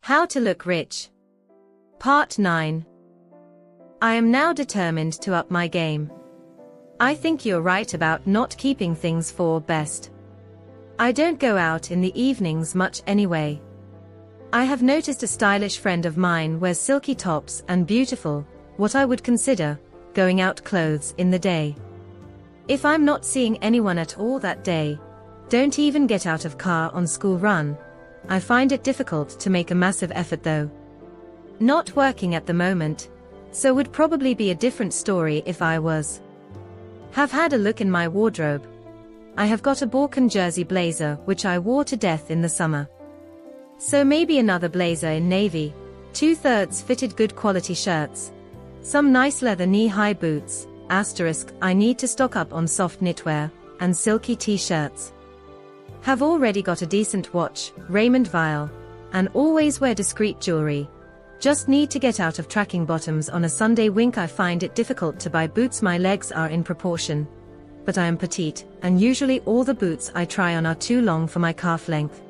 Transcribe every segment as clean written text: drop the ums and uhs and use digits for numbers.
How to look rich. Part 9. I am now determined to up my game. I think you're right about not keeping things for best. I don't go out in the evenings much anyway. I have noticed a stylish friend of mine wears silky tops and beautiful, what I would consider, going out clothes in the day. If I'm not seeing anyone at all that day, don't even get out of car on school run. I find it difficult to make a massive effort though. Not working at the moment, so would probably be a different story if I was. Have had a look in my wardrobe. I have got a Balkan jersey blazer which I wore to death in the summer. So maybe another blazer in navy, 2/3 fitted good quality shirts, some nice leather knee-high boots, I need to stock up on soft knitwear, and silky t-shirts. Have already got a decent watch, Raymond Weil, and always wear discreet jewelry. Just need to get out of tracking bottoms on a Sunday wink. I find it difficult to buy boots, my legs are in proportion. But I am petite, and usually all the boots I try on are too long for my calf length.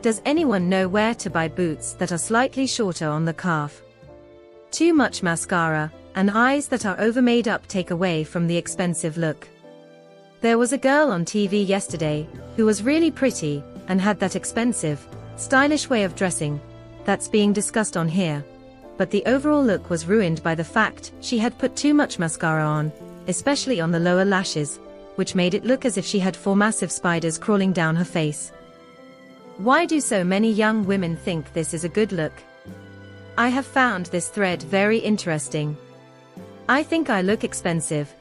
Does anyone know where to buy boots that are slightly shorter on the calf? Too much mascara, and eyes that are over made up take away from the expensive look. There was a girl on TV yesterday, who was really pretty, and had that expensive, stylish way of dressing, that's being discussed on here. But the overall look was ruined by the fact she had put too much mascara on, especially on the lower lashes, which made it look as if she had 4 massive spiders crawling down her face. Why do so many young women think this is a good look? I have found this thread very interesting. I think I look expensive.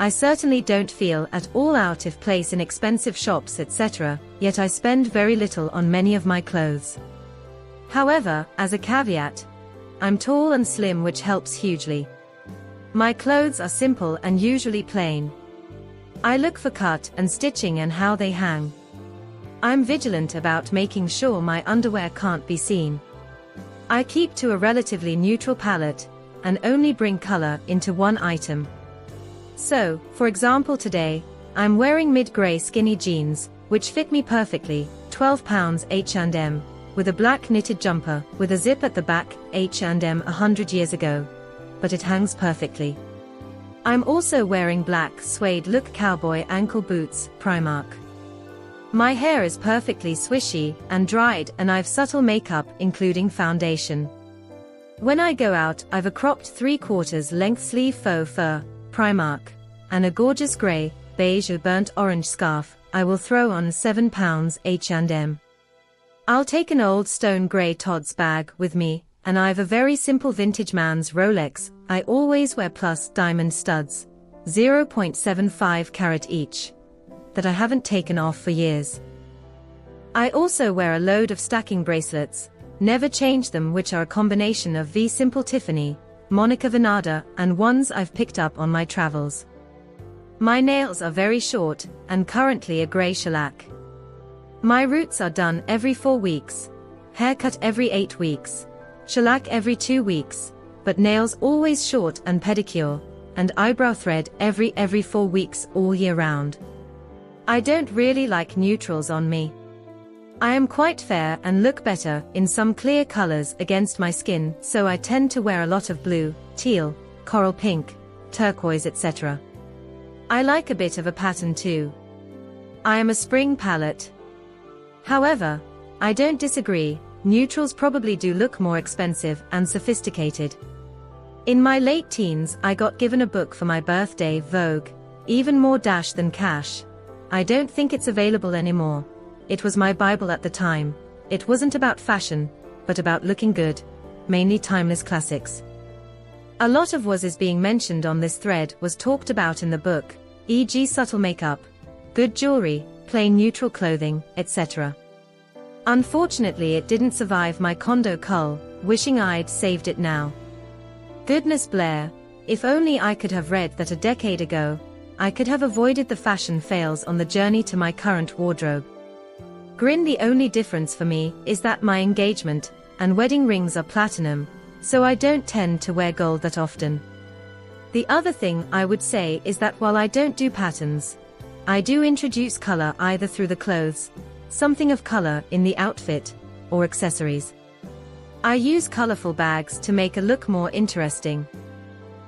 I certainly don't feel at all out of place in expensive shops, etc., yet I spend very little on many of my clothes. However, as a caveat, I'm tall and slim, which helps hugely. My clothes are simple and usually plain. I look for cut and stitching and how they hang. I'm vigilant about making sure my underwear can't be seen. I keep to a relatively neutral palette, and only bring color into one item. So, for example today, I'm wearing mid-grey skinny jeans, which fit me perfectly, £12 H&M, with a black knitted jumper, with a zip at the back, H&M 100 years ago. But it hangs perfectly. I'm also wearing black suede look cowboy ankle boots, Primark. My hair is perfectly swishy and dried, and I've subtle makeup including foundation. When I go out, I've a cropped 3/4 length sleeve faux fur, Primark, and a gorgeous grey, beige or burnt orange scarf I will throw on £7 H&M. I'll take an old stone grey Tod's bag with me, and I've a very simple vintage man's Rolex I always wear, plus diamond studs, 0.75 carat each, that I haven't taken off for years. I also wear a load of stacking bracelets, never change them, which are a combination of V Simple Tiffany, Monica Venada, and ones I've picked up on my travels. My nails are very short, and currently a grey shellac. My roots are done every 4 weeks, haircut every 8 weeks, shellac every 2 weeks, but nails always short, and pedicure, and eyebrow thread every 4 weeks all year round. I don't really like neutrals on me. I am quite fair and look better in some clear colors against my skin, so I tend to wear a lot of blue, teal, coral pink, turquoise, etc. I like a bit of a pattern too. I am a spring palette. However, I don't disagree, neutrals probably do look more expensive and sophisticated. In my late teens, I got given a book for my birthday, Vogue, even more dash than cash. I don't think it's available anymore. It was my Bible at the time. It wasn't about fashion, but about looking good, mainly timeless classics. A lot of what is being mentioned on this thread was talked about in the book, e.g. subtle makeup, good jewelry, plain neutral clothing, etc. Unfortunately, it didn't survive my condo cull, wishing I'd saved it now. Goodness Blair, if only I could have read that a decade ago, I could have avoided the fashion fails on the journey to my current wardrobe. Grin. The only difference for me is that my engagement and wedding rings are platinum, so I don't tend to wear gold that often. The other thing I would say is that while I don't do patterns, I do introduce color either through the clothes, something of color in the outfit, or accessories. I use colorful bags to make a look more interesting.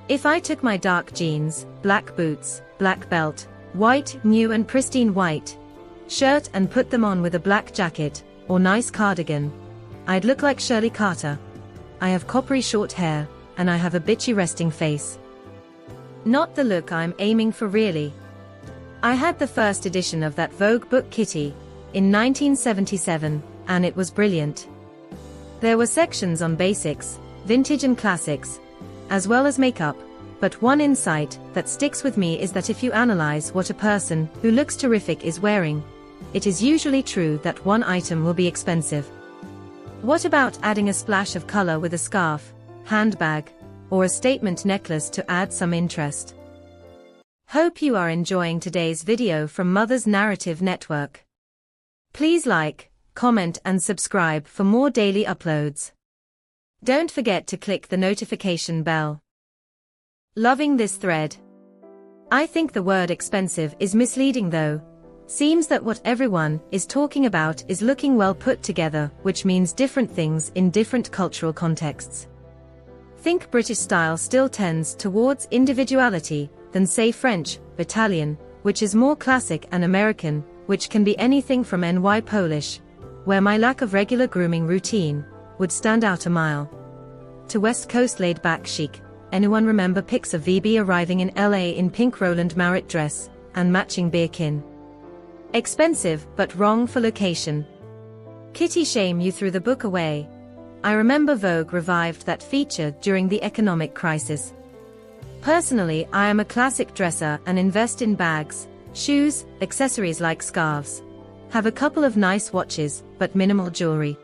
If I took my dark jeans, black boots, black belt, white, new and pristine white shirt and put them on with a black jacket, or nice cardigan, I'd look like Shirley Carter. I have coppery short hair, and I have a bitchy resting face. Not the look I'm aiming for really. I had the first edition of that Vogue book Kitty, in 1977, and it was brilliant. There were sections on basics, vintage and classics, as well as makeup, but one insight that sticks with me is that if you analyze what a person who looks terrific is wearing, it is usually true that one item will be expensive. What about adding a splash of color with a scarf, handbag, or a statement necklace to add some interest? Hope you are enjoying today's video from Mother's Narrative Network. Please like, comment and subscribe for more daily uploads. Don't forget to click the notification bell. Loving this thread. I think the word expensive is misleading though. Seems that what everyone is talking about is looking well put together, which means different things in different cultural contexts. Think British style still tends towards individuality than say French, Italian, which is more classic, and American, which can be anything from NY Polish, where my lack of regular grooming routine would stand out a mile, to West Coast laid-back chic. Anyone remember pics of VB arriving in LA in pink Roland Marit dress and matching beer kin? Expensive but wrong for location. Kitty, shame you threw the book away. I remember Vogue revived that feature during the economic crisis. Personally, I am a classic dresser and invest in bags, shoes, accessories like scarves. Have a couple of nice watches, but minimal jewelry.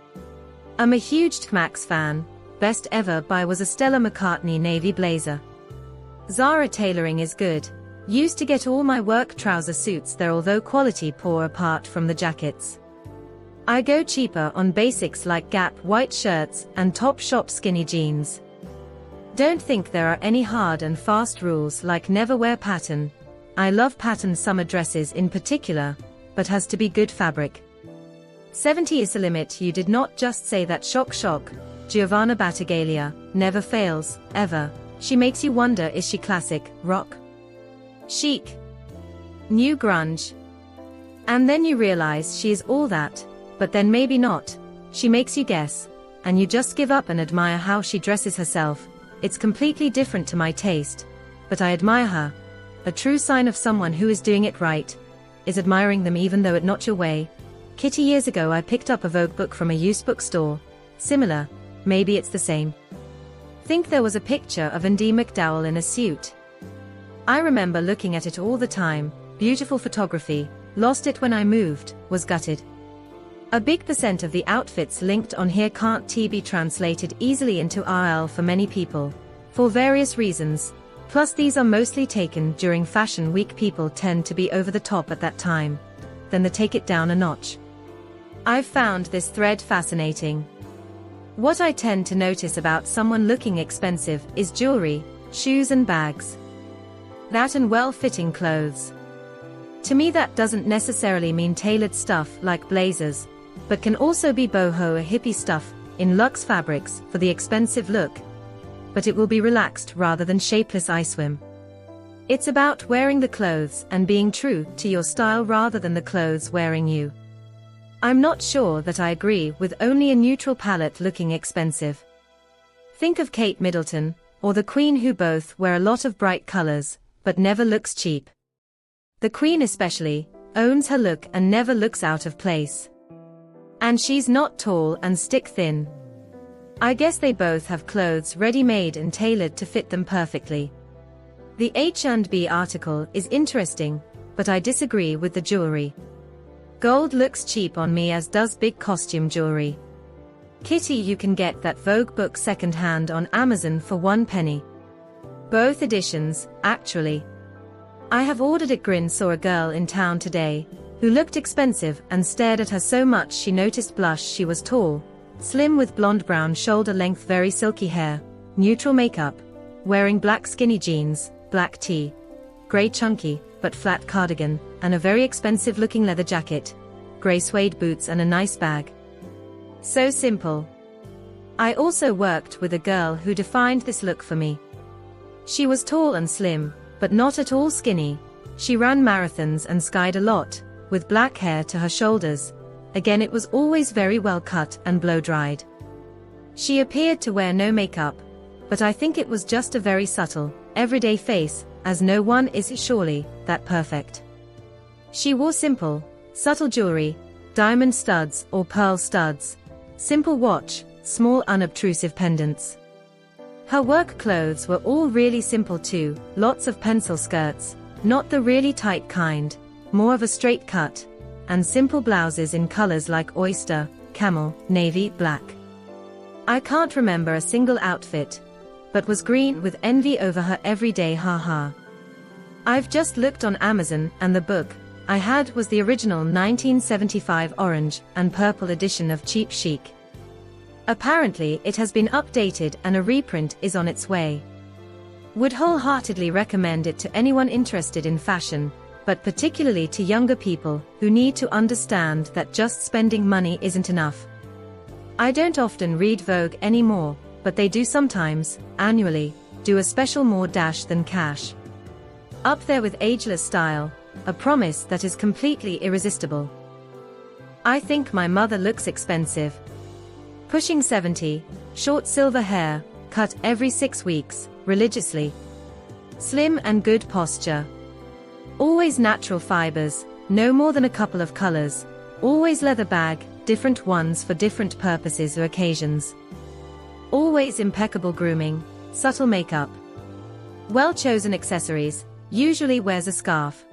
I'm a huge Max fan. Best ever buy was a Stella McCartney navy blazer. Zara tailoring is good. Used to get all my work trouser suits there, although quality poor apart from the jackets. I go cheaper on basics like Gap white shirts and Topshop skinny jeans. Don't think there are any hard and fast rules like never wear pattern. I love pattern summer dresses in particular, but has to be good fabric. 70 is the limit. You did not just say that. Shock shock. Giovanna Battaglia never fails, ever. She makes you wonder, is she classic, rock, chic, new grunge? And then you realize she is all that, but then maybe not. She makes you guess, and you just give up and admire how she dresses herself. It's completely different to my taste, but I admire her. A true sign of someone who is doing it right is admiring them even though it's not your way. Kitty, years ago I picked up a Vogue book from a used bookstore. Similar, maybe it's the same. Think there was a picture of Andie MacDowell in a suit. I remember looking at it all the time. Beautiful photography. Lost it when I moved, was gutted. A big percent of the outfits linked on here can't be translated easily into RL for many people, for various reasons. Plus these are mostly taken during fashion week. People tend to be over the top at that time. Then they take it down a notch. I've found this thread fascinating. What I tend to notice about someone looking expensive is jewelry, shoes and bags. That and well-fitting clothes. To me that doesn't necessarily mean tailored stuff like blazers, but can also be boho or hippie stuff in luxe fabrics for the expensive look. But it will be relaxed rather than shapeless. I swim. It's about wearing the clothes and being true to your style rather than the clothes wearing you. I'm not sure that I agree with only a neutral palette looking expensive. Think of Kate Middleton, or the Queen, who both wear a lot of bright colors, but never looks cheap. The Queen especially owns her look and never looks out of place. And she's not tall and stick thin. I guess they both have clothes ready-made and tailored to fit them perfectly. The H&B article is interesting, but I disagree with the jewelry. Gold looks cheap on me, as does big costume jewelry. Kitty, you can get that Vogue book second-hand on Amazon for 1 penny. Both editions, actually. I have ordered it. Grin saw a girl in town today who looked expensive and stared at her so much she noticed blush. She was tall, slim with blonde brown shoulder length, very silky hair, neutral makeup, wearing black skinny jeans, black tee, grey chunky but flat cardigan, and a very expensive looking leather jacket, grey suede boots and a nice bag. So simple. I also worked with a girl who defined this look for me. She was tall and slim, but not at all skinny. She ran marathons and skied a lot, with black hair to her shoulders. Again, it was always very well cut and blow-dried. She appeared to wear no makeup, but I think it was just a very subtle, everyday face, as no one is surely that perfect. She wore simple, subtle jewelry, diamond studs or pearl studs, simple watch, small unobtrusive pendants. Her work clothes were all really simple too, lots of pencil skirts, not the really tight kind, more of a straight cut, and simple blouses in colors like oyster, camel, navy, black. I can't remember a single outfit, but was green with envy over her every day, haha. I've just looked on Amazon and the book I had was the original 1975 orange and purple edition of Cheap Chic. Apparently it has been updated and a reprint is on its way. Would wholeheartedly recommend it to anyone interested in fashion, but particularly to younger people who need to understand that just spending money isn't enough. I don't often read Vogue anymore, but they do sometimes, annually, do a special more dash than cash. Up there with ageless style, a promise that is completely irresistible. I think my mother looks expensive. Pushing 70, short silver hair, cut every 6 weeks, religiously. Slim and good posture. Always natural fibers, no more than a couple of colors. Always leather bag, different ones for different purposes or occasions. Always impeccable grooming, subtle makeup. Well-chosen accessories, usually wears a scarf.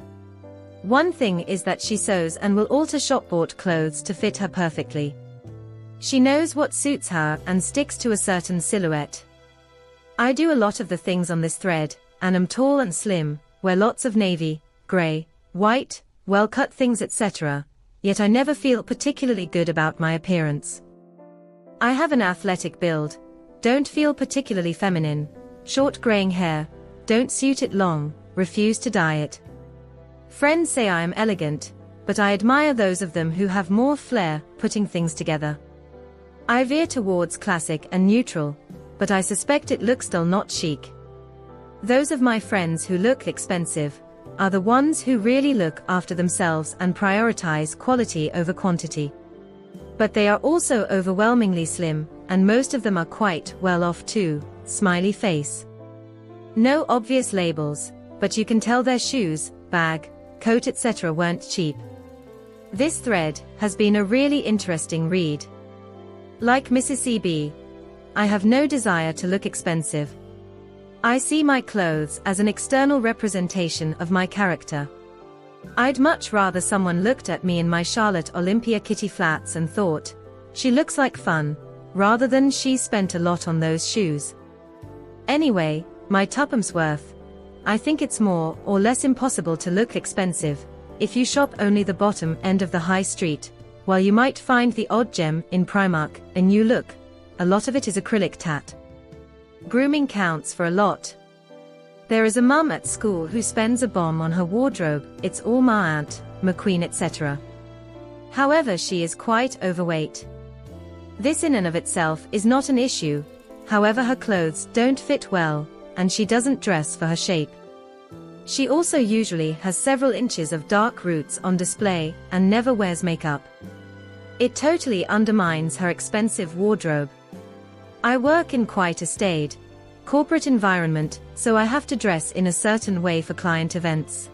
One thing is that she sews and will alter shop-bought clothes to fit her perfectly. She knows what suits her and sticks to a certain silhouette. I do a lot of the things on this thread, and am tall and slim, wear lots of navy, grey, white, well-cut things etc., yet I never feel particularly good about my appearance. I have an athletic build, don't feel particularly feminine, short graying hair, don't suit it long, refuse to dye it. Friends say I am elegant, but I admire those of them who have more flair putting things together. I veer towards classic and neutral, but I suspect it looks dull, not chic. Those of my friends who look expensive are the ones who really look after themselves and prioritize quality over quantity. But they are also overwhelmingly slim, and most of them are quite well off too, smiley face. No obvious labels, but you can tell their shoes, bag, coat etc. weren't cheap. This thread has been a really interesting read. Like Mrs. CB, I have no desire to look expensive. I see my clothes as an external representation of my character. I'd much rather someone looked at me in my Charlotte Olympia kitty flats and thought, she looks like fun, rather than she spent a lot on those shoes. Anyway, my tuppence worth. I think it's more or less impossible to look expensive if you shop only the bottom end of the high street, while you might find the odd gem in Primark, a new look. A lot of it is acrylic tat. Grooming counts for a lot. There is a mum at school who spends a bomb on her wardrobe, it's all my aunt, McQueen etc. However, she is quite overweight. This in and of itself is not an issue, however her clothes don't fit well, and she doesn't dress for her shape. She also usually has several inches of dark roots on display, and never wears makeup. It totally undermines her expensive wardrobe. I work in quite a staid, corporate environment, so I have to dress in a certain way for client events.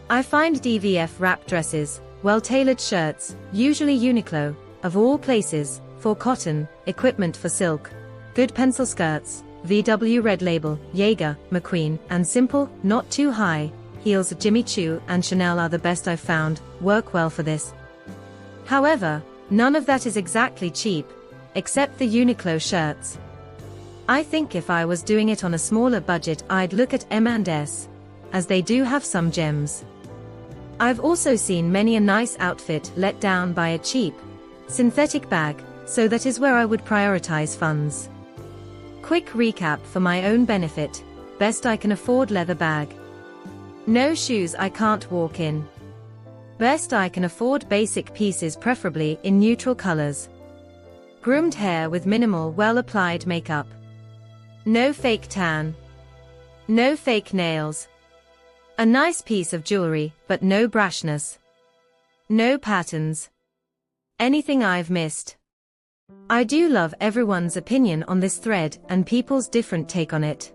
I find DVF wrap dresses, well-tailored shirts, usually Uniqlo, of all places, for cotton, equipment for silk, good pencil skirts, VW Red Label, Jaeger, McQueen, and simple, not too high, heels Jimmy Choo and Chanel are the best I've found, work well for this. However, none of that is exactly cheap, except the Uniqlo shirts. I think if I was doing it on a smaller budget I'd look at M&S, as they do have some gems. I've also seen many a nice outfit let down by a cheap, synthetic bag, so that is where I would prioritize funds. Quick recap for my own benefit, best I can afford leather bag. No shoes I can't walk in. Best I can afford basic pieces preferably in neutral colors. Groomed hair with minimal well-applied makeup. No fake tan. No fake nails. A nice piece of jewelry, but no brashness. No patterns. Anything I've missed? I do love everyone's opinion on this thread and people's different take on it.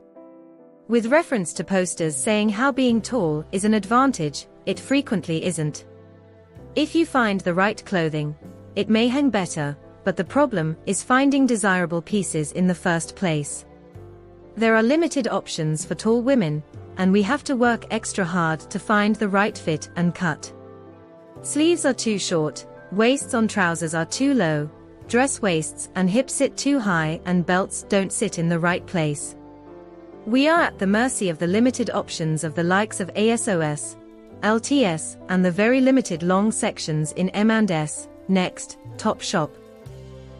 With reference to posters saying how being tall is an advantage, it frequently isn't. If you find the right clothing, it may hang better, but the problem is finding desirable pieces in the first place. There are limited options for tall women, and we have to work extra hard to find the right fit and cut. Sleeves are too short, waists on trousers are too low, dress waists and hips sit too high, and belts don't sit in the right place. We are at the mercy of the limited options of the likes of ASOS, LTS, and the very limited long sections in M&S, Next, Topshop.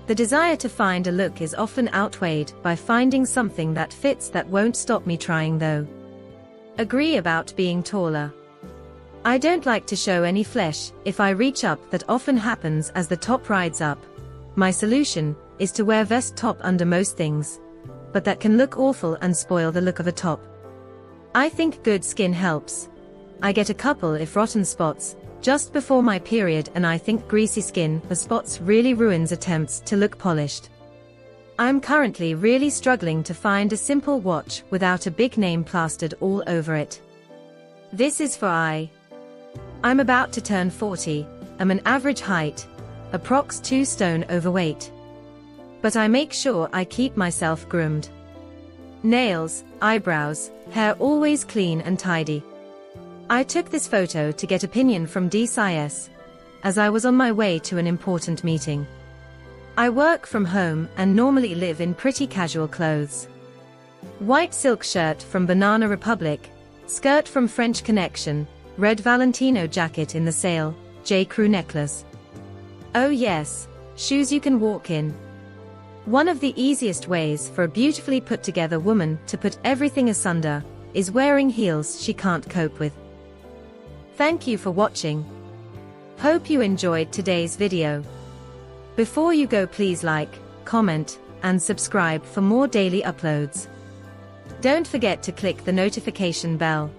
The desire to find a look is often outweighed by finding something that fits that won't stop me trying though. Agree about being taller. I don't like to show any flesh. If I reach up, that often happens as the top rides up. My solution is to wear vest top under most things, but that can look awful and spoil the look of a top. I think good skin helps. I get a couple if rotten spots just before my period, and I think greasy skin or spots really ruins attempts to look polished. I'm currently really struggling to find a simple watch without a big name plastered all over it. This is for I'm about to turn 40, I'm an average height, approx 2 stone overweight. But I make sure I keep myself groomed. Nails, eyebrows, hair always clean and tidy. I took this photo to get opinion from DCIS, as I was on my way to an important meeting. I work from home and normally live in pretty casual clothes. White silk shirt from Banana Republic, skirt from French Connection, red Valentino jacket in the sale, J. Crew necklace. Oh yes, shoes you can walk in. One of the easiest ways for a beautifully put together woman to put everything asunder is wearing heels she can't cope with. Thank you for watching. Hope you enjoyed today's video. Before you go, please like, comment, and subscribe for more daily uploads. Don't forget to click the notification bell.